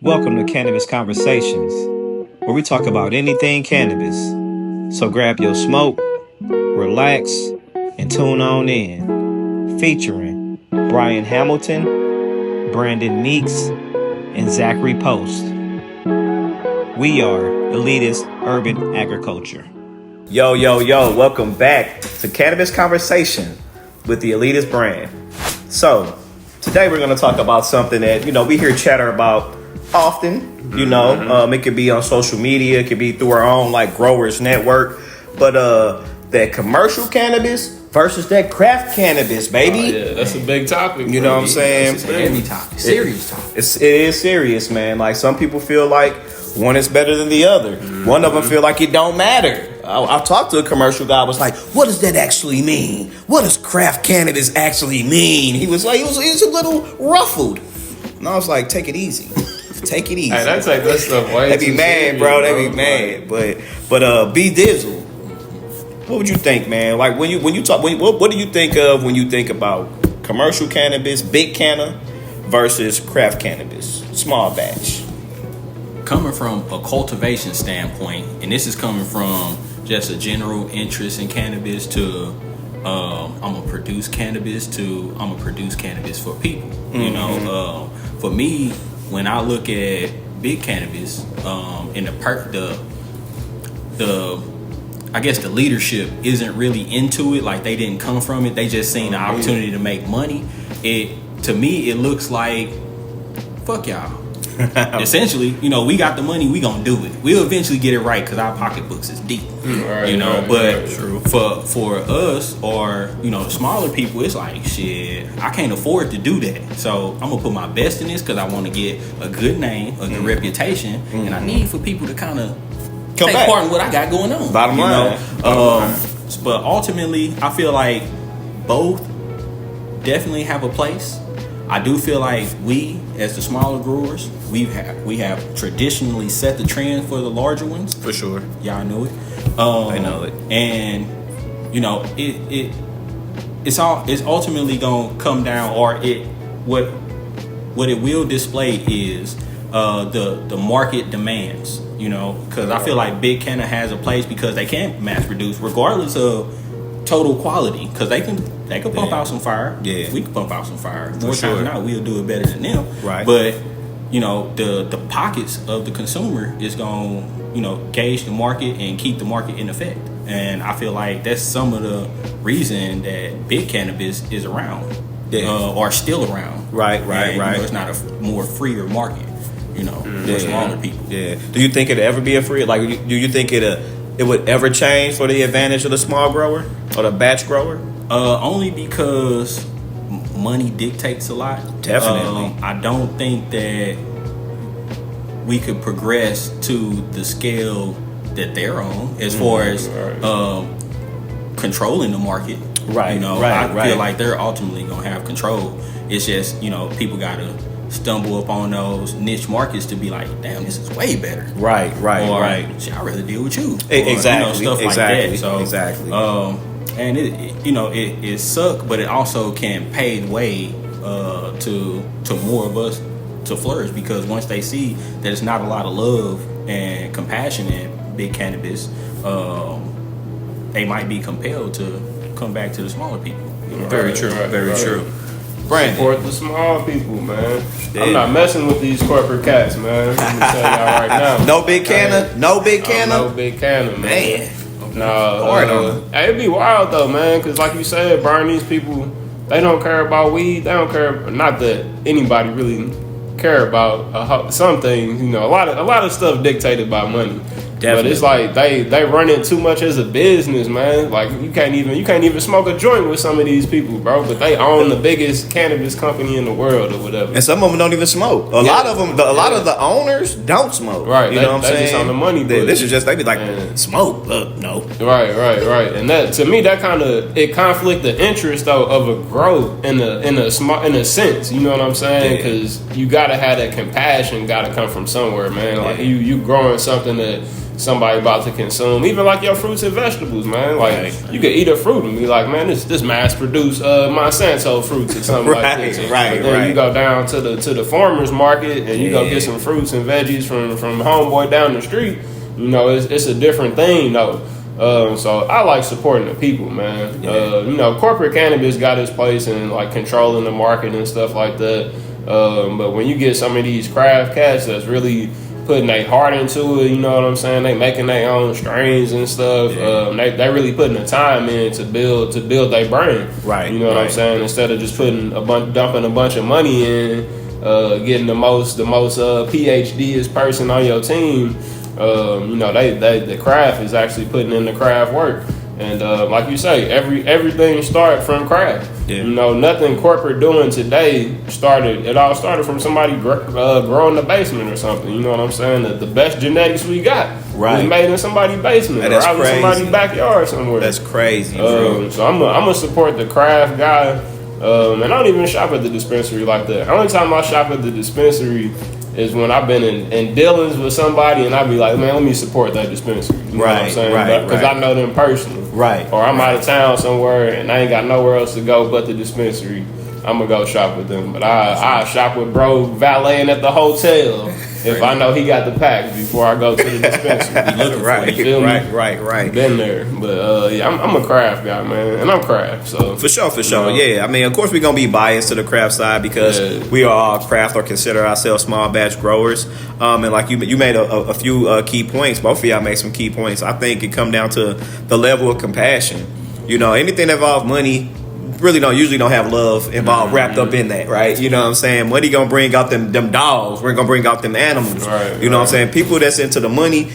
Welcome to Cannabis Conversations, where we talk about anything cannabis. So grab your smoke, relax, and tune on in. Featuring Brian Hamilton, Brandon Meeks, and Zachary Post. We are Elitist Urban Agriculture. Yo, welcome back to Cannabis Conversation with the Elitist brand. So, today we're going to talk about something that, we hear chatter about often, it could be on social media, it could be through our own growers network, but that commercial cannabis versus that craft cannabis, baby. Yeah, that's a big topic. You know what I'm saying? It's a heavy topic, serious topic. It is serious, man. Like, some people feel like one is better than the other. One of them feel like it don't matter. I talked to a commercial guy. I was like, "What does that actually mean? What does craft cannabis actually mean?" He was like, he was a little ruffled, and I was like, "Take it easy." Take it easy. Hey, that take that stuff way They be too mad, serious, bro. They be mad. But B Dizzle, what would you think, man? Like when you talk, what do you think of when you think about commercial cannabis, big canna, versus craft cannabis, small batch? Coming from a cultivation standpoint, and this is coming from just a general interest in cannabis to I'm gonna produce cannabis to I'm gonna produce cannabis for people. For me, when I look at big cannabis, and I guess the leadership isn't really into it. Like, they didn't come from it. They just seen the opportunity to make money. To me, it looks like, fuck y'all. Essentially, we got the money, we gonna do it. We'll eventually get it right because our pocketbooks is deep. For us or the smaller people, it's like, shit, I can't afford to do that. So I'm gonna put my best in this because I want to get a good name, a good reputation, and I need for people to kind of take part in what I got going on. Bottom line. But ultimately, I feel like both definitely have a place. I do feel like we, as the smaller growers, we have traditionally set the trend for the larger ones. For sure. Y'all know it. I know it. And it's ultimately gonna come down, or what it will display is the market demands. Because I feel like big canna has a place because they can mass produce regardless of total quality, because they can pump out some fire. Yeah, we can pump out some fire. More sure. times than not, we'll do it better than them. Right. But the pockets of the consumer is going gauge the market and keep the market in effect. And I feel like that's some of the reason that big cannabis is around, or still around. Right. It's not a more freer market. For smaller people. Yeah. Do you think it'd ever be a free? Like, do you think it would ever change for the advantage of the small grower or the batch grower? Only because money dictates a lot. Definitely. I don't think that we could progress to the scale that they're on as far as controlling the market. Right. I feel like they're ultimately gonna have control. It's just people gotta stumble upon those niche markets to be like, damn, this is way better. Right. Shit, I'd rather deal with you. Exactly. Stuff like that. So, exactly. And it sucks, but it also can pave the way to more of us to flourish, because once they see that it's not a lot of love and compassion in big cannabis, they might be compelled to come back to the smaller people. Very true. Brandon. Support the small people, man. Yeah. I'm not messing with these corporate cats, man. Let me tell y'all right now. No big canna, no big canna, man. No. It'd be wild though, man, because like you said, Brian, these people, they don't care about weed. They don't care. Not that anybody really care about some things. A lot of stuff dictated by money. Definitely. But it's like they run it too much as a business, man. Like, you can't even smoke a joint with some of these people, bro. But they own the biggest cannabis company in the world or whatever. And some of them don't even smoke. A lot of them, a lot of the owners don't smoke. Right. You know what I'm saying? Just on the money. This is just, they be like, smoke? No. Right. And that, to me, that kind of, it conflict the interest though of a growth in a sense. You know what I'm saying? Because you gotta have that compassion. Gotta come from somewhere, man. Like you growing something that somebody about to consume. Even like your fruits and vegetables, man. Like you could eat a fruit and be like, man, this mass produced Monsanto fruits or something like this. But then you go down to the farmers market and you go get some fruits and veggies from homeboy down the street. You know, it's a different thing though. So I like supporting the people, man. You know, corporate cannabis got its place in like controlling the market and stuff like that. But when you get some of these craft cats that's really putting their heart into it, you know what I'm saying? They making their own strains and stuff. They really putting the time in to build their brand. Right. You know what I'm saying? Instead of just dumping a bunch of money in, getting the most PhDest person on your team. You know, the craft is actually putting in the craft work. And like you say, everything started from craft. Yeah. You know, nothing corporate doing today it all started from somebody growing the basement or something. You know what I'm saying? The best genetics we got was made in somebody's basement or out in somebody's backyard somewhere. That's crazy, bro. So I'm gonna support the craft guy. And I don't even shop at the dispensary like that. The only time I shop at the dispensary is when I've been in dealings with somebody and I be like, man, let me support that dispensary. You know what I'm saying? Because I know them personally. Or I'm out of town somewhere and I ain't got nowhere else to go but the dispensary. I'm going to go shop with them. But I shop with bro valeting at the hotel if I know he got the packs before I go to the dispensary. Right. Been there. But yeah, I'm a craft guy, man. And I'm craft. So For sure. Yeah. I mean, of course, we're going to be biased to the craft side because we are all craft or consider ourselves small batch growers. And like you made a few key points. Both of y'all made some key points. I think it come down to the level of compassion. You know, anything that involves money really usually don't have love involved wrapped up in that, right? You know what I'm saying? Money gonna bring out them dogs. We're gonna bring out them animals. You know what I'm saying? People that's into the money,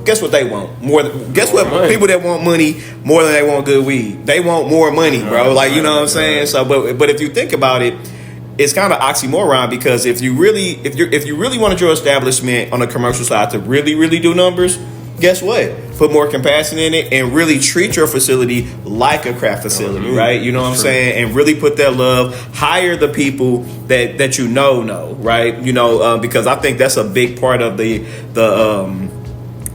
guess what they want? People that want money more than they want good weed. They want more money, bro. Like, you know what I'm saying? So, but if you think about it, it's kind of oxymoron because if you really wanted your establishment on the commercial side to really do numbers, guess what? Put more compassion in it and really treat your facility like a craft facility, right? You know what I'm saying? And really put that love. Hire the people that you know, right? You know, because I think that's a big part of the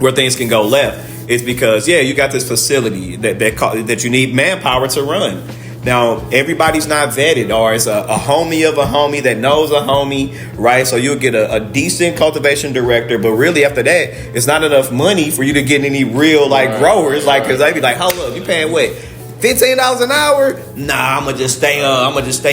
where things can go left. Is because you got this facility that you need manpower to run. Now, everybody's not vetted, or it's a homie of a homie that knows a homie, right? So you'll get a decent cultivation director, but really after that, it's not enough money for you to get any real growers, because they be like, hold up, you paying what? $15 an hour? Nah, I'm gonna just stay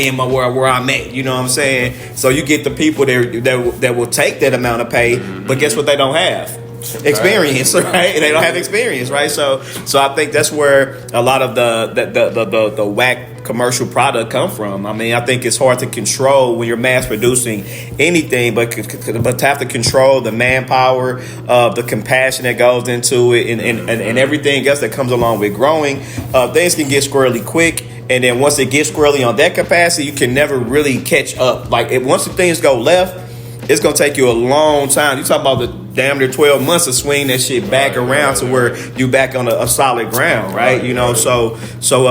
in my where I'm at. You know what I'm saying? So you get the people that will take that amount of pay, but guess what? They don't have experience, right? They don't have experience, right? So I think that's where a lot of the whack commercial product come from. I mean, I think it's hard to control when you're mass producing anything, but to have to control the manpower, the compassion that goes into it, and everything else that comes along with growing. Things can get squirrely quick. And then once it gets squirrely on that capacity, you can never really catch up. Like once the things go left, it's gonna take you a long time. You talk about the damn near 12 months to swing that shit back around to where you back on a solid ground, right? You know, so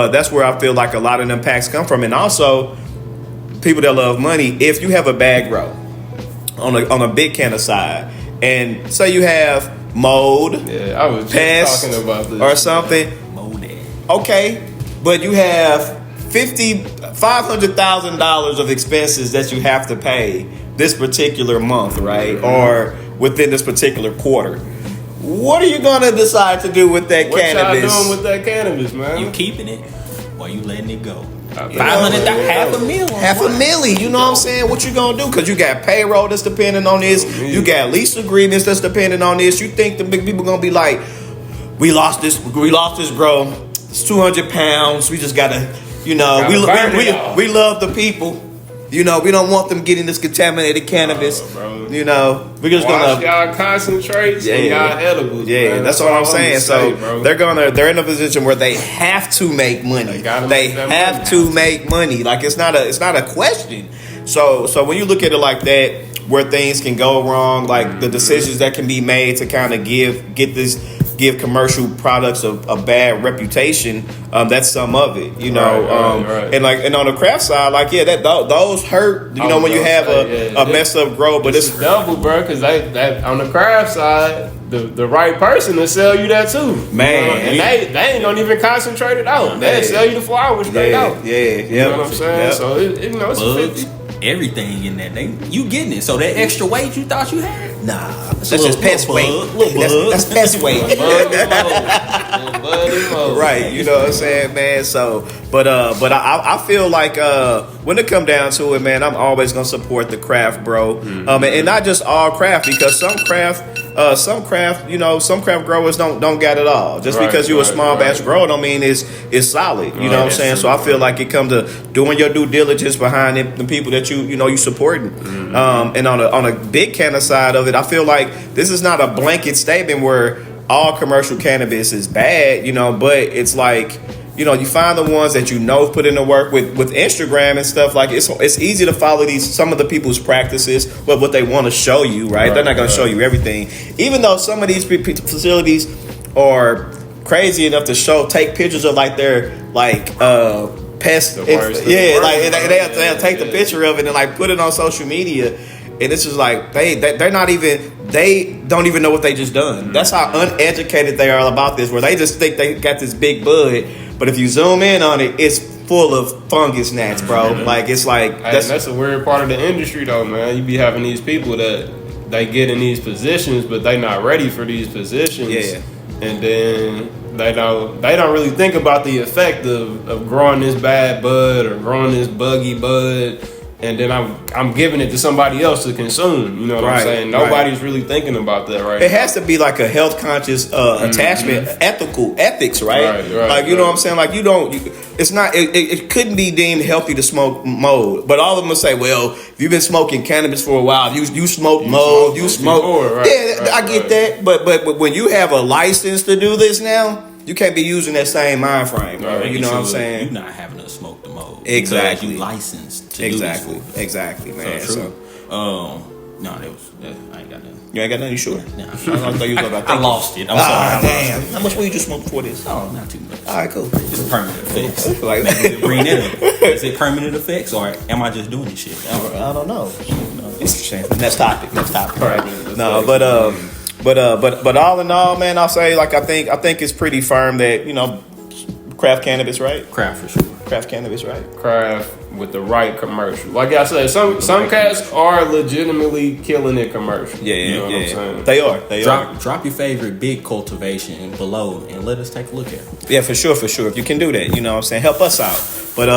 that's where I feel like a lot of them packs come from. And also, people that love money, if you have a bag grow on a big canna side, and say you have mold, I was just pest, talking about this or something, okay, but you have $500,000 of expenses that you have to pay this particular month, right? Or within this particular quarter. What are you gonna decide to do with that cannabis? What y'all doing with that cannabis, man? You keeping it or you letting it go? $500,000, half a million. You know what I'm saying? What you gonna do? Because you got payroll that's dependent on this. You got lease agreements that's dependent on this. You think the big people gonna be like, we lost this grow. It's 200 pounds. We just gotta, we love the people. You know, we don't want them getting this contaminated cannabis. You know, we're just gonna y'all concentrates and y'all edibles. Yeah, that's what I'm saying. So they're in a position where they have to make money. They have to make money. Like it's not a question. So when you look at it like that, where things can go wrong, like the decisions that can be made to kind of get this give commercial products a bad reputation. That's some of it, you know. Right. And on the craft side, like those hurt. You know, when you have a messed up grow, but it's double, bro. Because that on the craft side, the right person will sell you that too, man. And they ain't gonna even concentrate it out. They sell you the flowers straight out. You know what I'm saying? Yep. So you know, it's Bugs, 50. everything in that. You getting it. So that extra weight you thought you had? Nah, that's just pest weight. That's pest weight. Right, you know what I'm saying, man. So, but I feel like when it come down to it, man, I'm always gonna support the craft, bro. And not just all craft, because some craft, you know, some craft growers don't get it all. Just because you're a small batch grower don't mean it's solid. You know what I'm saying? So I feel like it come to doing your due diligence behind the people that you supporting. And on a big kind of side of it, I feel like this is not a blanket statement where all commercial cannabis is bad, you know, but it's like, you know, you find the ones that put in the work with Instagram and stuff. Like it's easy to follow some of the people's practices, but what they want to show you, right? They're not going to show you everything, even though some of these facilities are crazy enough to take pictures of like their pest, they'll take the picture of it and like put it on social media. And it's just like they don't even know what they just done. That's how uneducated they are about this, where they just think they got this big bud, but if you zoom in on it, it's full of fungus gnats, bro. Like it's like that's a weird part of the industry, though, man. You be having these people that they get in these positions, but they not ready for these positions. Yeah, and then they don't really think about the effect of growing this bad bud or growing this buggy bud. And then I'm giving it to somebody else to consume. You know what I'm saying? Nobody's really thinking about that right now. It has to be like a health conscious attachment, ethics, right? Like you know what I'm saying? Like it's not. It couldn't be deemed healthy to smoke mold. But all of them will say, well, if you've been smoking cannabis for a while, you smoke mold, you smoke. I get that. But when you have a license to do this now, you can't be using that same mind frame. You know what I'm saying? You're not having to smoke the mold. Exactly. You licensed to do this. Exactly, man. So, no, I ain't got nothing. You ain't got nothing, you sure? Nah. I lost it. I'm sorry. Damn. How much will you just smoke before this? Oh, not too much. All right, cool. It's permanent effects. Like, bring that up. Is it permanent effects or am I just doing this shit? I don't know. Interesting. Next topic. Right. No, but all in all, man, I'll say I think it's pretty firm that craft cannabis, right? Craft for sure. Craft cannabis, right? Craft with the right commercial. Like I said, some cats are legitimately killing it commercial. Yeah, you know what I'm saying? They are. Drop your favorite big cultivation below and let us take a look at it. Yeah, for sure. If you can do that, you know what I'm saying? Help us out. But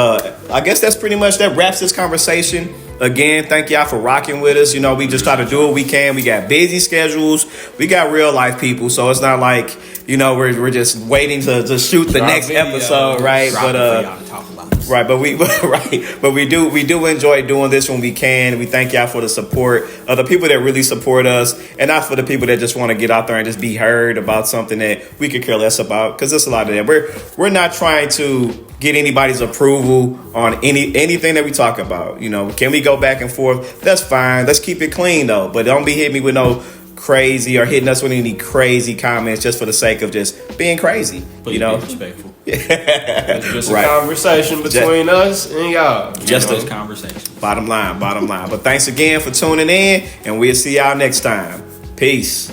I guess that's pretty much that wraps this conversation. Again, thank y'all for rocking with us. You know, we just try to do what we can. We got busy schedules. We got real life people, so it's not like we're just waiting to shoot the next episode, right? But we do enjoy doing this when we can. We thank y'all for the support of the people that really support us, and not for the people that just want to get out there and just be heard about something that we could care less about. Because there's a lot of that. We're not trying to get anybody's approval on anything that we talk about. Can we go back and forth? That's fine. Let's keep it clean though. But don't be hitting me with no crazy or hitting us with any crazy comments just for the sake of just being crazy. Be respectful. It's just a conversation between us and y'all. Just a conversation. Bottom line. But thanks again for tuning in, and we'll see y'all next time. Peace.